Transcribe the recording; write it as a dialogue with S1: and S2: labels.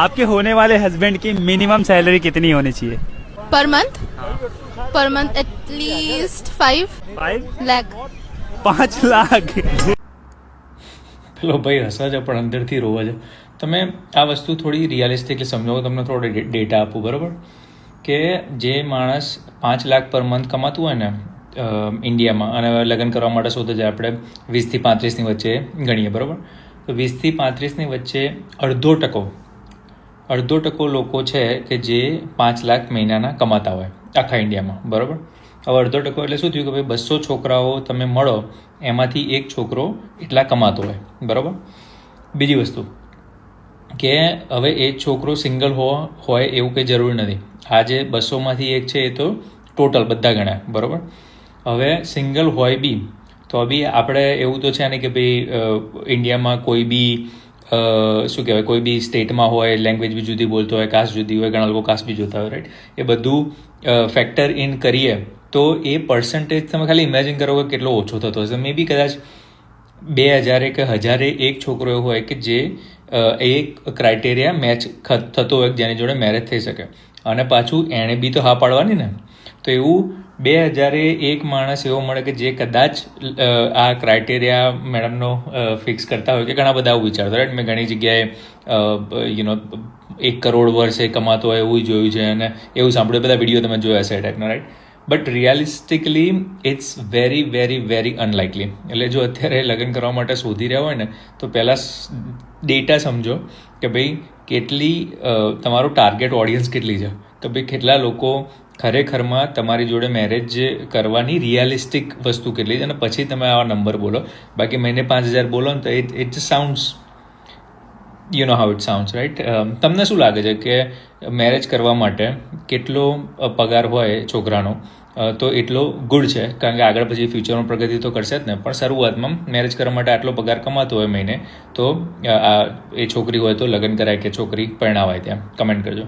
S1: आपके होने वाले हस्बैंड की मिनिमम सैलरी कितनी होनी चाहिए?
S2: Per month at least 5 lakh.
S1: 5 lakh?
S3: પેલો ભાઈ હસવા છે પણ અંદરથી રોવા છે. તમે આ વસ્તુ થોડી રિયાલિસ્ટિકલી સમજો. તમને થોડો ડેટા આપું, બરાબર? કે જે માણસ 5 લાખ પર મંથ કમાતું હોય ને ઇન્ડિયામાં, અને લગ્ન કરવા માટે શોધે છે આપણે 20 થી 35ની વચ્ચે ગણીએ, બરાબર? તો 20 થી 35ની વચ્ચે અડધો ટકો લોકો છે કે જે 5 લાખ મહિનાના કમાતા હોય આખા ઇન્ડિયામાં, બરાબર? હવે અડધો ટકો એટલે શું થયું કે ભાઈ 200 છોકરાઓ તમે મળો, એમાંથી એક છોકરો એટલા કમાતો હોય, બરાબર? બીજી વસ્તુ કે હવે એ છોકરો સિંગલ હોય એવું કંઈ જરૂરી નથી. આ જે 200માંથી એક છે એ તો ટોટલ બધા ગણ્યા, બરાબર? હવે સિંગલ હોય બી તો બી આપણે એવું તો છે ને કે ભાઈ ઇન્ડિયામાં કોઈ બી શું કહેવાય, કોઈ બી સ્ટેટમાં હોય, લેંગ્વેજ બી જુદી બોલતો હોય, કાસ્ટ જુદી હોય, ઘણા લોકો કાસ્ટ બી જોતા હોય, રાઈટ? એ બધું ફેક્ટર ઇન કરીએ તો એ પર્સન્ટેજ તમે ખાલી ઇમેજિન કરો કે કેટલો ઓછો થતો હશે. મે બી કદાચ 2000 કે 1000 એક છોકરો એવો હોય કે જે એક ક્રાઇટેરિયા મેચ થતો હોય જેની જોડે મેરેજ થઈ શકે, અને પાછું એણે બી તો હા પાડવાની ને. તો એવું 2000 એક માણસ એવો મળે કે જે કદાચ આ ક્રાઇટેરિયા મેડમનો ફિક્સ કરતા હોય, કે ઘણા બધા આવું વિચારતા, રાઈટ? મેં ઘણી જગ્યાએ 1 કરોડ વર્ષે કમાતો હોય એવું જોયું છે, અને એવું સાંભળ્યું, બધા વિડીયો તમે જોયા છે એ ટાઈપના, right? But realistically it's very very very unlikely. એટલે જો અત્યારે લગ્ન કરવા માટે શોધી રહ્યા હોય ને તો પહેલાં ડેટા સમજો કે ભાઈ કેટલી તમારું ટાર્ગેટ ઓડિયન્સ કેટલી છે, તો ભાઈ કેટલા લોકો ખરેખરમાં તમારી જોડે મેરેજ કરવાની રિયાલિસ્ટિક વસ્તુ કેટલી છે, અને પછી તમે આવા નંબર બોલો. બાકી મહિને 5000 બોલો ને તો it just sounds, you know how it sounds, right? તમને શું લાગે છે કે મેરેજ કરવા માટે કેટલો પગાર હોય છોકરાનો તો એટલો ગુડ છે? કારણ કે આગળ પછી ફ્યુચરમાં પ્રગતિ તો કરશે જ ને, પણ શરૂઆતમાં મેરેજ કરવા માટે આટલો પગાર કમાતો હોય મહિને તો એ છોકરી હોય તો લગ્ન કરાય કે છોકરી પરણાવાય? ત્યાં કમેન્ટ કરજો.